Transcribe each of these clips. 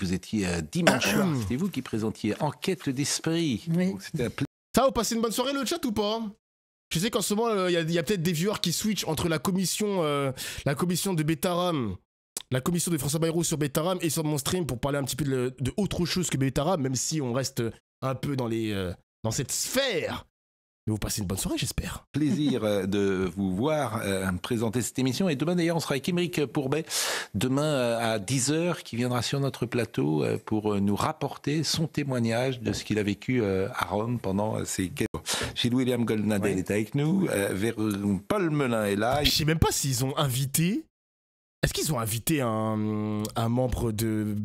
Vous étiez dimanche soir, c'était vous qui présentiez Enquête d'esprit. Oui. Ça, vous passez une bonne soirée le chat ou pas? Je sais qu'en ce moment, il y a peut-être des viewers qui switchent entre la commission de Betaram, la commission de François Bayrou sur Betaram et sur mon stream pour parler un petit peu de autre chose que Betaram, même si on reste un peu dans cette sphère. Mais vous passez une bonne soirée, j'espère. Plaisir de vous voir présenter cette émission. Et demain, d'ailleurs, on sera avec Émeric Pourbet, demain à 10h, qui viendra sur notre plateau pour nous rapporter son témoignage de ce qu'il a vécu à Rome pendant ces quelques jours. Gilles-William Goldnadel est avec nous. Paul Melun est là. Je sais même pas s'ils ont invité... Est-ce qu'ils ont invité un membre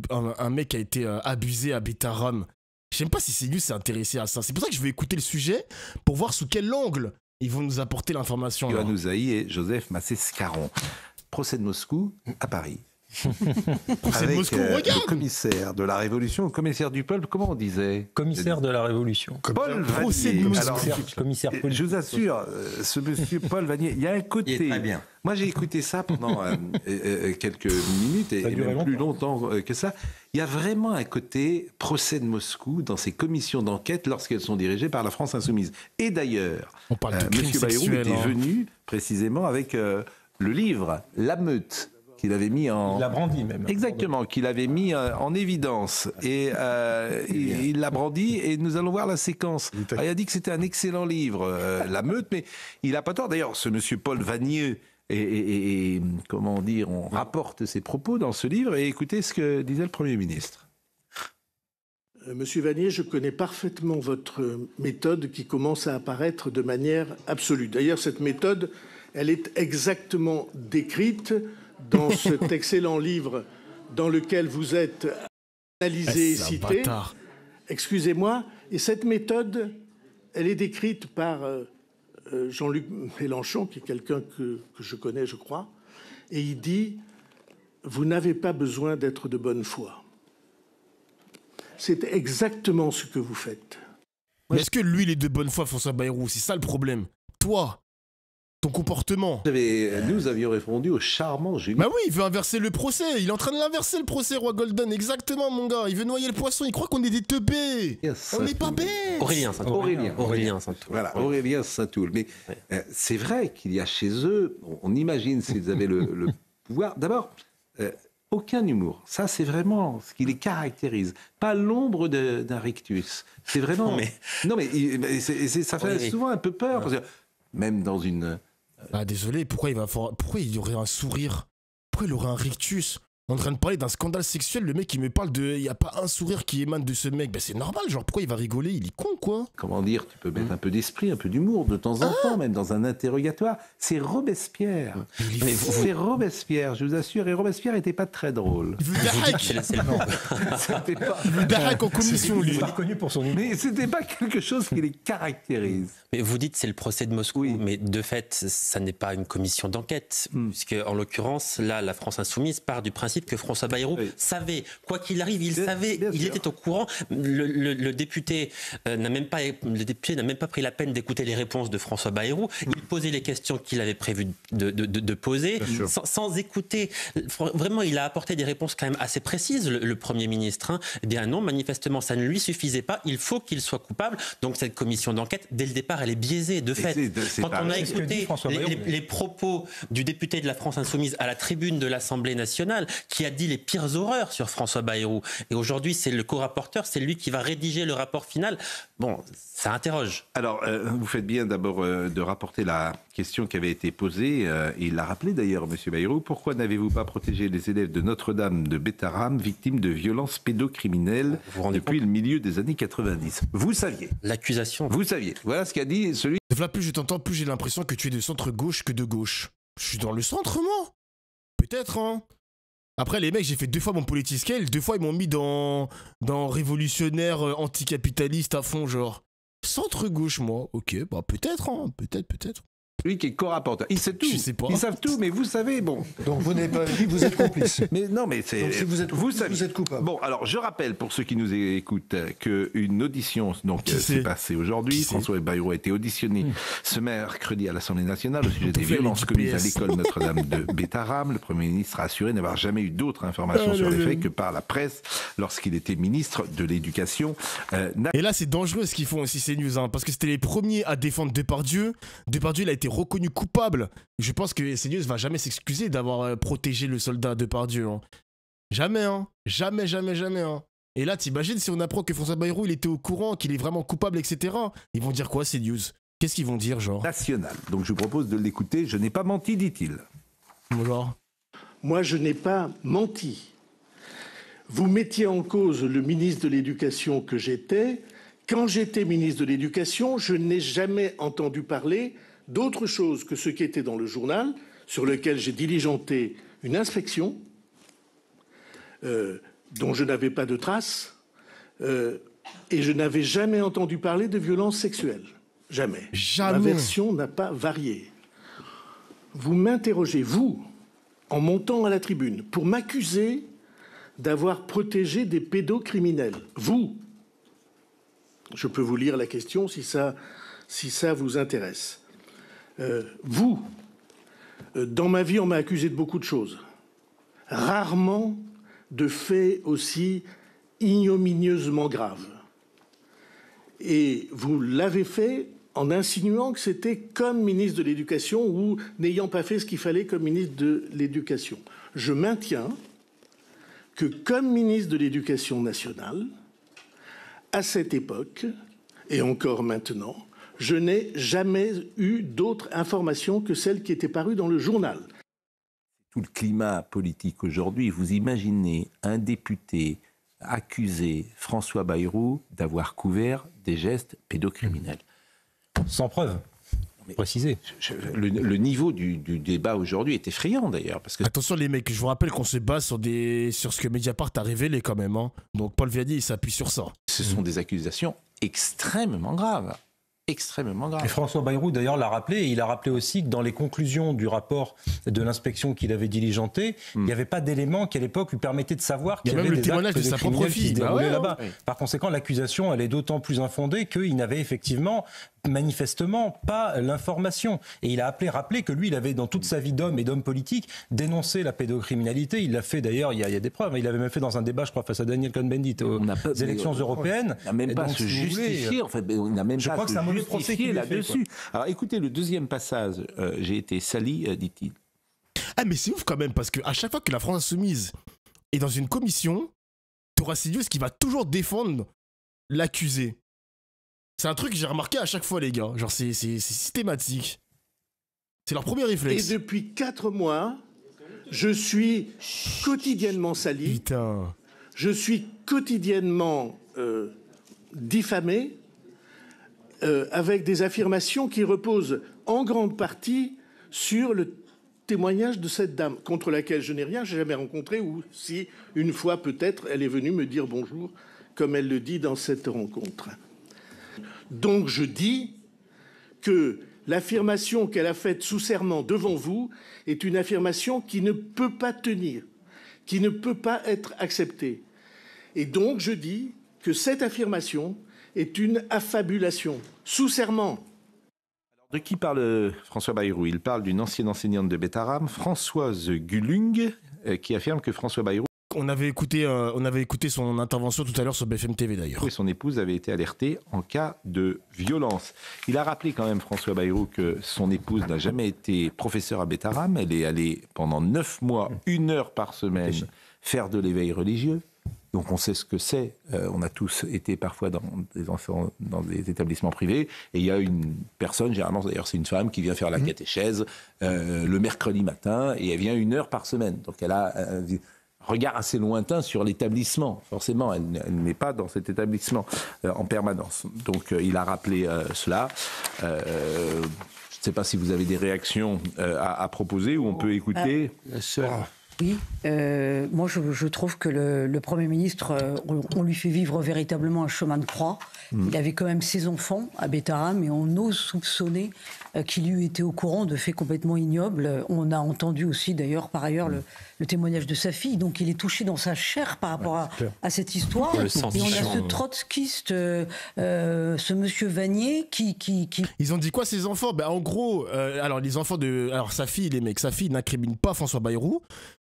un mec qui a été abusé à Betaram? Je sais même pas si CNews s'est intéressé à ça. C'est pour ça que je vais écouter le sujet pour voir sous quel angle ils vont nous apporter l'information. Yohann Usaï et Joseph Massé-Scaron. Procès de Moscou à Paris. Avec le commissaire de la Révolution, le commissaire du peuple, comment on disait? Commissaire de la Révolution. Paul Vanier. Alors, je vous assure, ce monsieur Paul Vanier, il y a un côté... Il est très bien. Moi, j'ai écouté ça pendant quelques minutes, et même plus longtemps que ça. Il y a vraiment un côté procès de Moscou dans ces commissions d'enquête lorsqu'elles sont dirigées par la France Insoumise. Et d'ailleurs, monsieur Bayrou était venu précisément avec le livre « La Meute ». Qu'il avait mis en... Il l'a brandi même. Exactement, qu'il avait mis en évidence. Et il l'a brandi et nous allons voir la séquence. Alors, il a dit que c'était un excellent livre, La Meute, mais il n'a pas tort. D'ailleurs, ce monsieur Paul Vanier, et comment dire, on rapporte ses propos dans ce livre, et écoutez ce que disait le Premier ministre. Monsieur Vanier, je connais parfaitement votre méthode qui commence à apparaître de manière absolue. D'ailleurs, cette méthode, elle est exactement décrite dans cet excellent livre dans lequel vous êtes analysé et cité. Excusez-moi. Et cette méthode, elle est décrite par Jean-Luc Mélenchon, qui est quelqu'un que je connais, je crois. Et il dit « Vous n'avez pas besoin d'être de bonne foi ». C'est exactement ce que vous faites. Mais est-ce que lui, il est de bonne foi, François Bayrou? C'est ça le problème. Toi, ton comportement. Nous avions répondu au charmant Julien. Bah oui, il veut inverser le procès. Il est en train de l'inverser, le procès, Roi Golden. Exactement, mon gars. Il veut noyer le poisson. Il croit qu'on est des teubés. On n'est pas bêtes. Aurélien Saint-Toul. Voilà, Aurélien Saint-Toul. Mais c'est vrai qu'il y a chez eux, on imagine s'ils avaient le pouvoir. D'abord, aucun humour. Ça, c'est vraiment ce qui les caractérise. Pas l'ombre d'un rictus. C'est vraiment... Non, mais ça fait souvent un peu peur. Parce que même dans une... Ah désolé, pourquoi il y aurait un sourire? Pourquoi il aurait un rictus? On est en train de parler d'un scandale sexuel, le mec il me parle de... Il n'y a pas un sourire qui émane de ce mec. Ben c'est normal, genre pourquoi il va rigoler? Il est con quoi. Comment dire, tu peux mettre un peu d'esprit, un peu d'humour de temps en temps, même dans un interrogatoire. C'est Robespierre. C'est Robespierre, je vous assure. Et Robespierre n'était pas très drôle. Darek en commission, lui. Il est connu pour son humour. Mais c'était pas quelque chose qui les caractérise. Mais vous dites c'est le procès de Moscou, mais de fait, ça n'est pas une commission d'enquête. Puisque, en l'occurrence, là, la France Insoumise part du principe que François Bayrou savait, quoi qu'il arrive, il savait, il était au courant. Le député n'a même pas pris la peine d'écouter les réponses de François Bayrou. Il posait les questions qu'il avait prévu de poser, sans écouter. Vraiment, il a apporté des réponses quand même assez précises, le Premier ministre. Hein. Eh bien non, manifestement, ça ne lui suffisait pas. Il faut qu'il soit coupable. Donc cette commission d'enquête, dès le départ, elle est biaisée, de fait. Quand on a écouté les propos du député de la France Insoumise à la tribune de l'Assemblée nationale, qui a dit les pires horreurs sur François Bayrou. Et aujourd'hui, c'est le co-rapporteur, c'est lui qui va rédiger le rapport final. Bon, ça interroge. Alors, vous faites bien d'abord de rapporter la question qui avait été posée, et il l'a rappelé d'ailleurs, M. Bayrou. Pourquoi n'avez-vous pas protégé les élèves de Notre-Dame de Betaram, victimes de violences pédocriminelles depuis le milieu des années 90? Vous saviez. L'accusation. Vous saviez. Voilà ce qu'a dit celui... Plus je t'entends, plus j'ai l'impression que tu es de centre-gauche que de gauche. Je suis dans le centre, moi. Peut-être, hein. Après, les mecs, j'ai fait 2 fois mon politiscale, 2 fois ils m'ont mis dans révolutionnaire anticapitaliste à fond, genre. Centre-gauche, moi. Ok, bah peut-être, hein. Peut-être. Lui qui est co-rapporteur. Il sait tout. Je sais pas. Ils savent tout, mais vous savez, bon. Donc vous n'avez pas dit que vous êtes complice. Mais non, mais c'est. Donc si vous êtes complice, vous êtes coupable. Bon, alors je rappelle pour ceux qui nous écoutent qu'une audition s'est passée aujourd'hui. François Bayrou a été auditionné ce mercredi à l'Assemblée nationale au sujet des violences commises à l'école Notre-Dame de Bétarame. Le Premier ministre a assuré n'avoir jamais eu d'autres informations sur les faits que par la presse lorsqu'il était ministre de l'Éducation. Et là, c'est dangereux ce qu'ils font aussi, ces news, parce que c'était les premiers à défendre Depardieu. Depardieu, il a été reconnu coupable. Je pense que CNews va jamais s'excuser d'avoir protégé le soldat Depardieu. Jamais, Jamais. Et là, t'imagines si on apprend que François Bayrou, il était au courant, qu'il est vraiment coupable, etc. Ils vont dire quoi, CNews? Qu'est-ce qu'ils vont dire, genre? National. Donc je vous propose de l'écouter. Je n'ai pas menti, dit-il. Genre. Moi, je n'ai pas menti. Vous mettiez en cause le ministre de l'Éducation que j'étais. Quand j'étais ministre de l'Éducation, je n'ai jamais entendu parler d'autre chose que ce qui était dans le journal, sur lequel j'ai diligenté une inspection, dont je n'avais pas de traces, et je n'avais jamais entendu parler de violences sexuelles. Jamais. Ma version n'a pas varié. Vous m'interrogez, vous, en montant à la tribune, pour m'accuser d'avoir protégé des pédocriminels. Vous. Je peux vous lire la question si ça vous intéresse. Vous, dans ma vie, on m'a accusé de beaucoup de choses. Rarement de faits aussi ignominieusement graves. Et vous l'avez fait en insinuant que c'était comme ministre de l'Éducation ou n'ayant pas fait ce qu'il fallait comme ministre de l'Éducation. Je maintiens que comme ministre de l'Éducation nationale, à cette époque, et encore maintenant, je n'ai jamais eu d'autres informations que celles qui étaient parues dans le journal. Tout le climat politique aujourd'hui, vous imaginez un député accuser François Bayrou d'avoir couvert des gestes pédocriminels. Sans preuve. Préciser. Le niveau du débat aujourd'hui est effrayant d'ailleurs. Parce que... Attention les mecs, je vous rappelle qu'on se base sur ce que Mediapart a révélé quand même. Donc Paul Vianney, il s'appuie sur ça. Ce sont des accusations extrêmement graves. Extrêmement grave. Et François Bayrou d'ailleurs l'a rappelé, et il a rappelé aussi que dans les conclusions du rapport de l'inspection qu'il avait diligenté, il n'y avait pas d'éléments qui à l'époque lui permettaient de savoir qu'il y avait des actes de sa propre fille qui se déroulaient là-bas. Ouais. Par conséquent, l'accusation elle est d'autant plus infondée qu'il n'avait effectivement manifestement pas l'information. Et il a rappelé que lui, il avait dans toute sa vie d'homme et d'homme politique dénoncé la pédocriminalité. Il l'a fait d'ailleurs, il y a des preuves. Il l'avait même fait dans un débat, je crois, face à Daniel Cohn-Bendit aux élections européennes. Il n'a même pas se justifier, en fait. On n'a même pas se justifier là-dessus. Alors écoutez, le deuxième passage, j'ai été sali, dit-il. Ah mais c'est ouf quand même, parce qu'à chaque fois que la France Insoumise est dans une commission, t'auras CNews qui va toujours défendre l'accusé. C'est un truc que j'ai remarqué à chaque fois, les gars. Genre, c'est systématique. C'est leur premier réflexe. Et depuis 4 mois, je suis quotidiennement sali. Putain. Je suis quotidiennement diffamé avec des affirmations qui reposent en grande partie sur le témoignage de cette dame, contre laquelle je n'ai rien, je n'ai jamais rencontré, ou si, une fois peut-être, elle est venue me dire bonjour, comme elle le dit dans cette rencontre. Donc je dis que l'affirmation qu'elle a faite sous serment devant vous est une affirmation qui ne peut pas tenir, qui ne peut pas être acceptée. Et donc je dis que cette affirmation est une affabulation, sous serment. Alors, de qui parle François Bayrou? Il parle d'une ancienne enseignante de Bétarame, Françoise Gulung, qui affirme que François Bayrou... On avait écouté son intervention tout à l'heure sur BFM TV d'ailleurs. Et son épouse avait été alertée en cas de violence. Il a rappelé quand même, François Bayrou, que son épouse n'a jamais été professeure à Bétarame. Elle est allée pendant 9 mois, 1 heure par semaine, faire de l'éveil religieux. Donc on sait ce que c'est. On a tous été parfois dans des établissements privés. Et il y a une personne, généralement d'ailleurs c'est une femme, qui vient faire la catéchèse le mercredi matin. Et elle vient 1 heure par semaine. Donc elle a... regard assez lointain sur l'établissement. Forcément, elle n'est pas dans cet établissement en permanence. Donc, il a rappelé cela. Je ne sais pas si vous avez des réactions à proposer ou on peut écouter. La sœur. Oui, moi je trouve que le Premier ministre, on lui fait vivre véritablement un chemin de croix. Il avait quand même ses enfants à Bétarame et on ose soupçonner qu'il eût été au courant de faits complètement ignobles. On a entendu aussi d'ailleurs par ailleurs le témoignage de sa fille, donc il est touché dans sa chair par rapport à cette histoire. Et on a ce trotskiste, ce monsieur Vanier qui... Ils ont dit quoi ces enfants? En gros, alors les enfants de... Alors sa fille, les mecs, sa fille n'incrimine pas François Bayrou,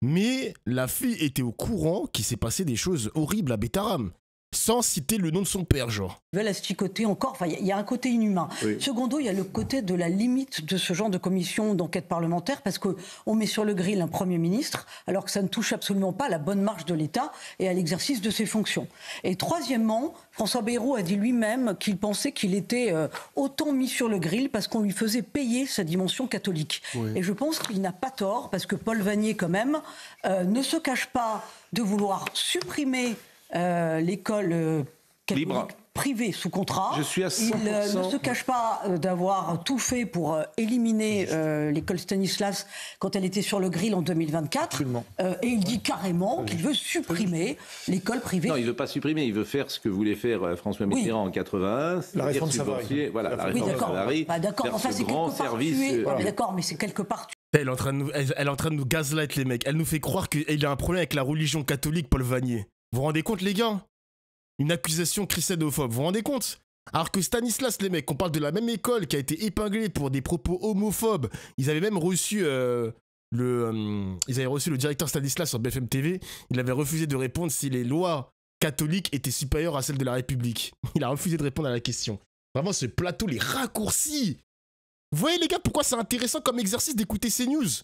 mais la fille était au courant qu'il s'est passé des choses horribles à Bétarame, sans citer le nom de son père, genre. Ils veulent asticoter encore, enfin il y a un côté inhumain. Oui. Secondo, il y a le côté de la limite de ce genre de commission d'enquête parlementaire, parce qu'on met sur le grill un Premier ministre, alors que ça ne touche absolument pas à la bonne marche de l'État et à l'exercice de ses fonctions. Et troisièmement, François Bayrou a dit lui-même qu'il pensait qu'il était autant mis sur le grill parce qu'on lui faisait payer sa dimension catholique. Oui. Et je pense qu'il n'a pas tort, parce que Paul Vanier, quand même, ne se cache pas de vouloir supprimer l'école libre privée sous contrat. Je suis à 100%. Il ne se cache pas d'avoir tout fait pour éliminer l'école Stanislas quand elle était sur le grill en 2024. Et il dit carrément qu'il veut supprimer l'école privée. Non, il ne veut pas supprimer, il veut faire ce que voulait faire François Mitterrand en 81. La réforme Savary. Voilà, la réforme Savary. D'accord, enfin c'est quelque part tué. D'accord, mais c'est quelque part tué. Elle est en train de nous gaslight, les mecs. Elle nous fait croire qu'il a un problème avec la religion catholique, Paul Vanier. Vous vous rendez compte, les gars? Une accusation christianophobe, vous vous rendez compte? Alors que Stanislas, les mecs, on parle de la même école qui a été épinglée pour des propos homophobes. Ils avaient même reçu le directeur Stanislas sur BFM TV. Il avait refusé de répondre si les lois catholiques étaient supérieures à celles de la République. Il a refusé de répondre à la question. Vraiment, ce plateau, les raccourcis. Vous voyez, les gars, pourquoi c'est intéressant comme exercice d'écouter CNews?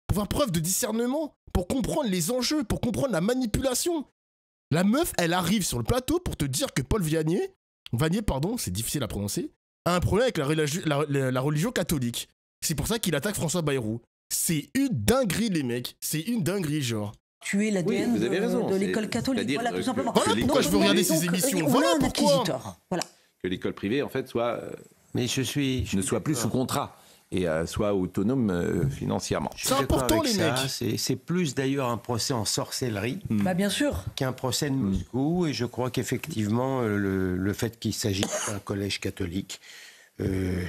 Pour faire preuve de discernement, pour comprendre les enjeux, pour comprendre la manipulation. La meuf, elle arrive sur le plateau pour te dire que Paul Vanier, c'est difficile à prononcer, a un problème avec la religion catholique. C'est pour ça qu'il attaque François Bayrou. C'est une dinguerie, les mecs. C'est une dinguerie, genre. Tuer l'ADN de l'école catholique. Voilà, tout simplement. Voilà pourquoi je veux regarder ces émissions. Voilà pourquoi. Voilà. Que l'école privée, en fait, soit... Mais ne soit plus sous contrat. Et soit autonome financièrement. C'est important, les mecs. C'est plus d'ailleurs un procès en sorcellerie bien sûr. Qu'un procès de Moscou. Et je crois qu'effectivement, le fait qu'il s'agisse d'un collège catholique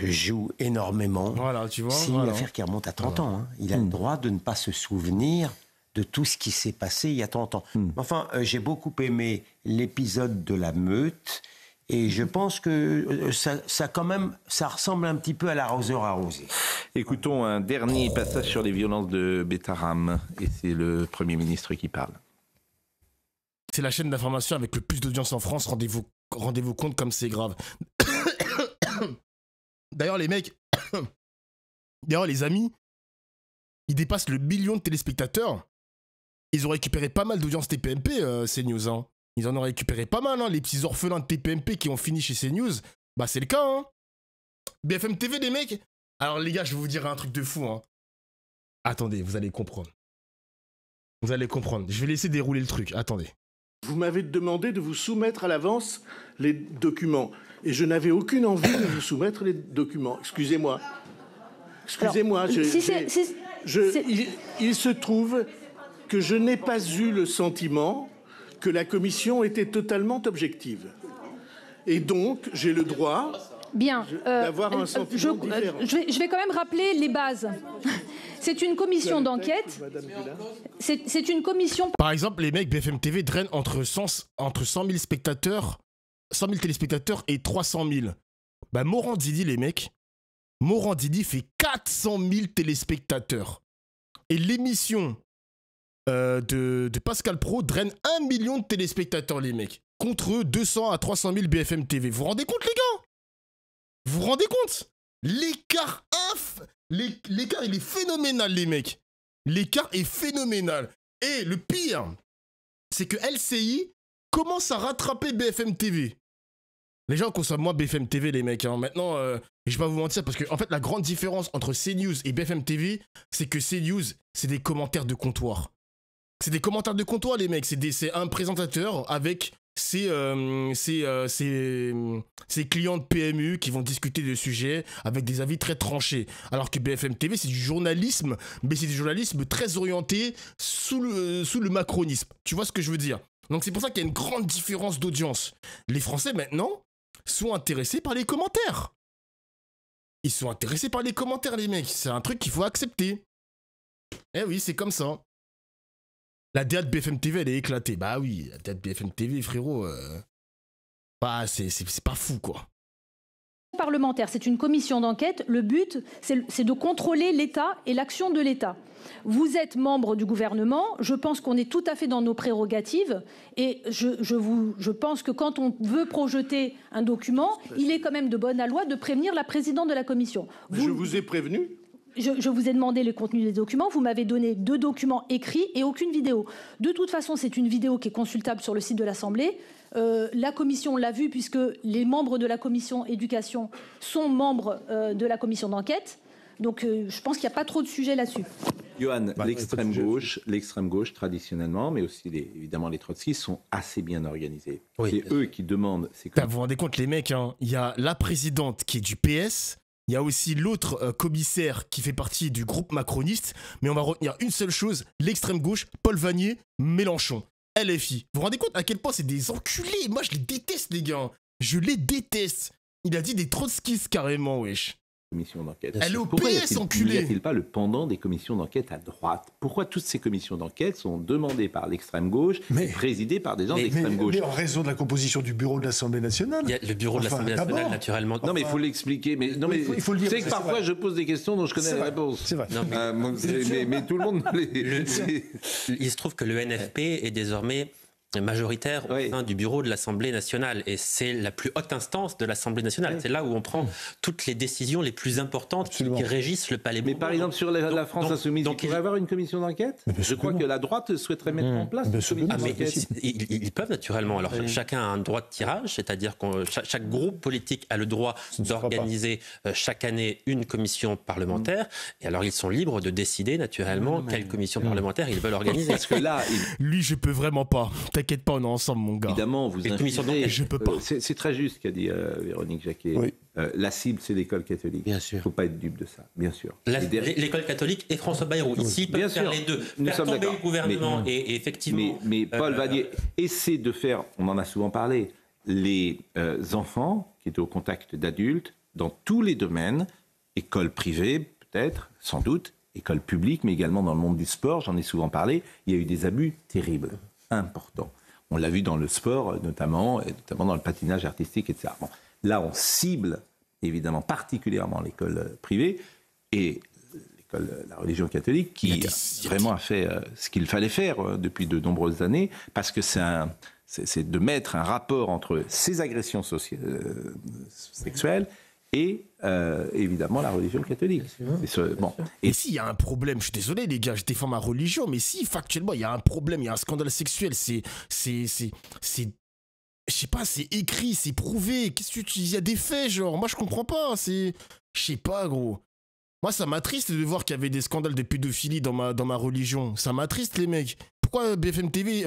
joue énormément. Voilà, tu vois. C'est une affaire qui remonte à 30 ans. Hein. Il a le droit de ne pas se souvenir de tout ce qui s'est passé il y a 30 ans. Enfin, j'ai beaucoup aimé l'épisode de la meute. Et je pense que ça ressemble un petit peu à l'arroseur arrosé. Écoutons un dernier passage sur les violences de Bétarame. Et c'est le Premier ministre qui parle. C'est la chaîne d'information avec le plus d'audience en France. Rendez-vous compte comme c'est grave. D'ailleurs, les mecs... D'ailleurs, les amis, ils dépassent le million de téléspectateurs. Ils ont récupéré pas mal d'audience TPMP, CNews, hein. Ils en ont récupéré pas mal, hein, les petits orphelins de TPMP qui ont fini chez CNews. Bah, c'est le cas, hein. BFM TV, les mecs. Alors, les gars, je vais vous dire un truc de fou, hein. Attendez, vous allez comprendre. Vous allez comprendre. Je vais laisser dérouler le truc. Attendez. Vous m'avez demandé de vous soumettre à l'avance les documents. Et je n'avais aucune envie de vous soumettre les documents. Excusez-moi. Excusez-moi. Il se trouve que je n'ai pas eu le sentiment que la commission était totalement objective. Et donc, j'ai le droit d'avoir un sentiment différent. Je vais quand même rappeler les bases. C'est une commission d'enquête. C'est une commission... Par exemple, les mecs BFM TV drainent entre 100 000 spectateurs, 100 000 téléspectateurs et 300 000. Bah, Morandini, les mecs, Morandini fait 400 000 téléspectateurs. Et l'émission... de Pascal Praud draine 1 million de téléspectateurs, les mecs, contre 200 à 300 000 BFM TV. Vous vous rendez compte, les gars? Vous vous rendez compte? L'écart, il est phénoménal, les mecs. L'écart est phénoménal. Et le pire, c'est que LCI commence à rattraper BFM TV. Les gens consomment moins BFM TV, les mecs. Hein. Maintenant, je vais pas vous mentir, parce que en fait, la grande différence entre CNews et BFM TV, c'est que CNews, c'est des commentaires de comptoir. C'est des commentaires de comptoir, les mecs. C'est un présentateur avec c'est clients de PMU qui vont discuter de sujets avec des avis très tranchés. Alors que BFM TV, c'est du journalisme, mais c'est du journalisme très orienté sous le macronisme. Tu vois ce que je veux dire? Donc c'est pour ça qu'il y a une grande différence d'audience. Les Français, maintenant, sont intéressés par les commentaires. Ils sont intéressés par les commentaires, les mecs. C'est un truc qu'il faut accepter. Eh oui, c'est comme ça. La DA de BFM TV, elle est éclatée. Bah oui, la DA de BFM TV, frérot, bah, c'est pas fou, quoi. Parlementaire, c'est une commission d'enquête. Le but, c'est de contrôler l'État et l'action de l'État. Vous êtes membre du gouvernement. Je pense qu'on est tout à fait dans nos prérogatives. Et je pense que quand on veut projeter un document, il est quand même de bonne loi de prévenir la présidente de la commission. Je vous ai prévenu. Je vous ai demandé le contenu des documents. Vous m'avez donné 2 documents écrits et aucune vidéo. De toute façon, c'est une vidéo qui est consultable sur le site de l'Assemblée. La commission l'a vue puisque les membres de la commission éducation sont membres de la commission d'enquête. Donc je pense qu'il n'y a pas trop de sujet là-dessus. Johan, l'extrême gauche traditionnellement, mais aussi évidemment les trotskistes sont assez bien organisés. Oui. C'est eux qui demandent. Vous vous rendez compte les mecs, hein, y a la présidente qui est du PS. Il y a aussi l'autre commissaire qui fait partie du groupe macroniste, mais on va retenir une seule chose, l'extrême gauche, Paul Vannier, Mélenchon, LFI. Vous vous rendez compte à quel point c'est des enculés? Moi je les déteste les gars, je les déteste. Il a dit des trotskistes carrément, wesh. Commission d'enquête. Elle est au PS, enculé. N'y a-t-il pas le pendant des commissions d'enquête à droite? Pourquoi toutes ces commissions d'enquête sont demandées par l'extrême gauche et présidées par des gens d'extrême gauche? Mais en raison de la composition du bureau de l'Assemblée nationale. Il y a le bureau de l'Assemblée nationale, naturellement. Non, mais il faut l'expliquer. Mais non, mais il faut le dire. Tu sais que parfois je pose des questions dont je connais la réponse. C'est vrai. Mais tout le monde. Il se trouve que le NFP est désormais majoritaire au sein du bureau de l'Assemblée nationale et c'est la plus haute instance de l'Assemblée nationale. C'est là où on prend toutes les décisions les plus importantes qui régissent le Palais Bourbon. Mais par exemple sur la France insoumise, il pourrait y avoir une commission d'enquête. Je crois que la droite souhaiterait mettre en place une commission d'enquête. Ils peuvent naturellement. Alors chacun a un droit de tirage, c'est-à-dire que chaque groupe politique a le droit d'organiser chaque année une commission parlementaire et alors ils sont libres de décider naturellement quelle commission parlementaire ils veulent organiser. Parce que là, lui je peux vraiment pas. T'inquiète pas, on est ensemble, mon gars. Évidemment, vous incluez... Je peux pas. C'est très juste ce qu'a dit Véronique Jacquet. Oui. La cible, c'est l'école catholique. Bien sûr. Il ne faut pas être dupe de ça, bien sûr. L'école catholique et François Bayrou. Ici, ils peuvent faire les deux. Faire tomber le gouvernement et effectivement... Mais Paul Vannier essaie de faire, on en a souvent parlé, les enfants qui étaient au contact d'adultes, dans tous les domaines, école privée, peut-être, sans doute, école publique, mais également dans le monde du sport, j'en ai souvent parlé, il y a eu des abus terribles. Important. On l'a vu dans le sport, notamment dans le patinage artistique, etc. Bon, là, on cible évidemment particulièrement l'école privée et la religion catholique qui vraiment a fait ce qu'il fallait faire depuis de nombreuses années, parce que c'est de mettre un rapport entre ces agressions sexuelles et évidemment la religion catholique. Et s'il y a un problème, je suis désolé les gars, je défends ma religion, mais si factuellement il y a un problème, il y a un scandale sexuel, je sais pas, c'est écrit, c'est prouvé, qu'est-ce que il y a des faits, genre, moi je comprends pas, je sais pas gros. Moi ça m'attriste de voir qu'il y avait des scandales de pédophilie dans ma religion, ça m'attriste les mecs. Pourquoi BFM TV,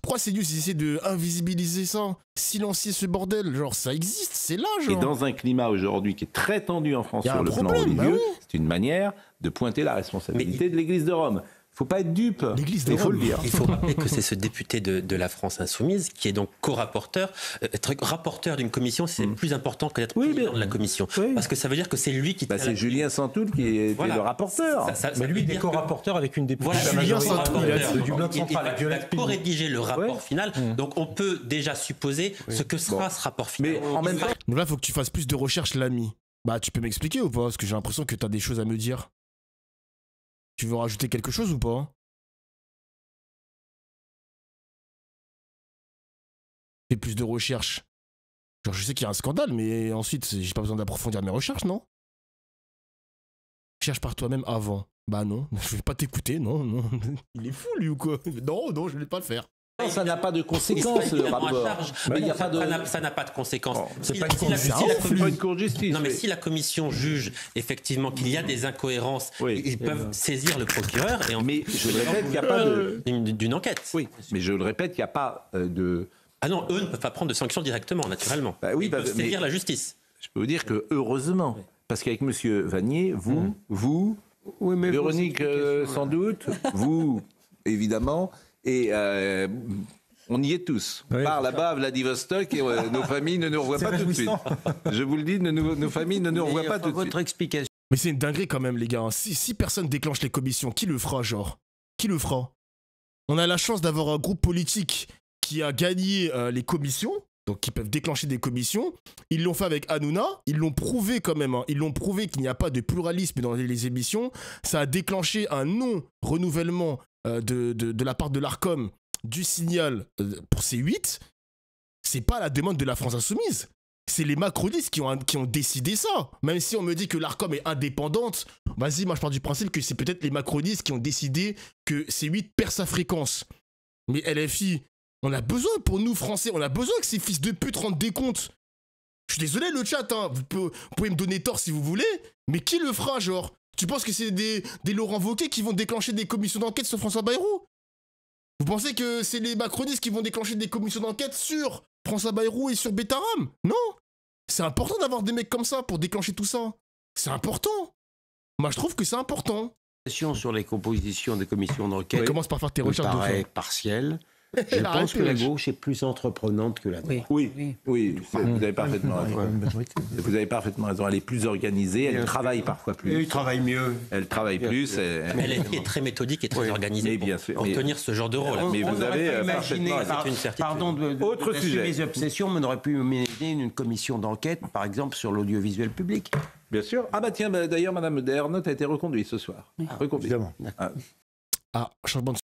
pourquoi CNews essaie de invisibiliser ça, silencier ce bordel, genre ça existe, c'est là genre. Et dans un climat aujourd'hui qui est très tendu en France sur le plan religieux, c'est une manière de pointer la responsabilité de l'Église de Rome. Il ne faut pas être dupe, il faut le dire. Il faut rappeler que c'est ce député de la France Insoumise qui est donc co-rapporteur. Être rapporteur d'une commission, c'est plus important que d'être président de la commission. Oui. Parce que ça veut dire que c'est lui qui... c'est Julien Santoul qui est le rapporteur. Mais lui, il est co-rapporteur avec une députée. Voilà, Julien Santoul, du Bloc central. Il a co-rédigé le rapport final. Donc on peut déjà supposer ce que sera ce rapport final. Mais en même temps... Donc là, il faut que tu fasses plus de recherches, l'ami. Bah, tu peux m'expliquer ou pas? Parce que j'ai l'impression que tu as des choses à me dire. Tu veux rajouter quelque chose ou pas? Fais plus de recherches. Genre, je sais qu'il y a un scandale, mais ensuite, j'ai pas besoin d'approfondir mes recherches, non? Cherche par toi-même avant. Bah non, je vais pas t'écouter, non. Il est fou, lui, ou quoi? Non, je vais pas le faire. Ça n'a pas de conséquences, le rapport. Ça n'a pas de conséquences. C'est pas une cour de justice. Non, mais si la commission juge effectivement qu'il y a des incohérences, ils peuvent saisir le procureur et mais je le répète qu'il n'y a pas d'une enquête. Oui, mais je le répète qu'il n'y a pas Ah non, eux ne peuvent pas prendre de sanctions directement, naturellement. Bah oui, ils peuvent saisir la justice. Je peux vous dire que heureusement, parce qu'avec M. Vanier, vous, oui, mais Véronique sans doute, vous évidemment, et on y est tous. Oui, par là-bas à Vladivostok et nos familles ne nous revoient pas tout de suite. Je vous le dis, nos familles ne nous revoient pas tout de suite. Votre explication. Mais c'est une dinguerie quand même, les gars. Si personne déclenche les commissions, qui le fera, genre? Qui le fera? On a la chance d'avoir un groupe politique qui a gagné les commissions, donc qui peuvent déclencher des commissions. Ils l'ont fait avec Hanouna, ils l'ont prouvé quand même. Hein. Ils l'ont prouvé qu'il n'y a pas de pluralisme dans les émissions. Ça a déclenché un non-renouvellement de la part de l'Arcom du signal pour C8. C'est pas la demande de la France Insoumise. C'est les macronistes qui ont décidé ça. Même si on me dit que l'Arcom est indépendante, vas-y, moi je pars du principe que c'est peut-être les macronistes qui ont décidé que C8 perd sa fréquence. Mais LFI, on a besoin, pour nous Français, on a besoin que ces fils de pute rendent des comptes. Je suis désolé le chat, hein, vous pouvez me donner tort si vous voulez, mais qui le fera, genre? Tu penses que c'est des Laurent Wauquiez qui vont déclencher des commissions d'enquête sur François Bayrou? Vous pensez que c'est les macronistes qui vont déclencher des commissions d'enquête sur François Bayrou et sur Betaram? Non. C'est important d'avoir des mecs comme ça pour déclencher tout ça. C'est important. Moi, je trouve que c'est important. Sur les compositions des commissions d'enquête, commence par faire tes recherches de fait. Partielles. Je pense que la gauche est plus entreprenante que la droite. Oui, vous avez parfaitement raison. Vous avez parfaitement raison. Elle est plus organisée, elle travaille parfois plus. Elle travaille mieux. Elle travaille plus. Elle est très méthodique et très organisée pour tenir ce genre de rôle. Mais vous avez imaginé, pardon de suivre mes obsessions, mais on aurait pu imaginer une commission d'enquête, par exemple, sur l'audiovisuel public. Bien sûr. Ah bah tiens, d'ailleurs, Madame Dernotte a été reconduite ce soir. Évidemment. Changement de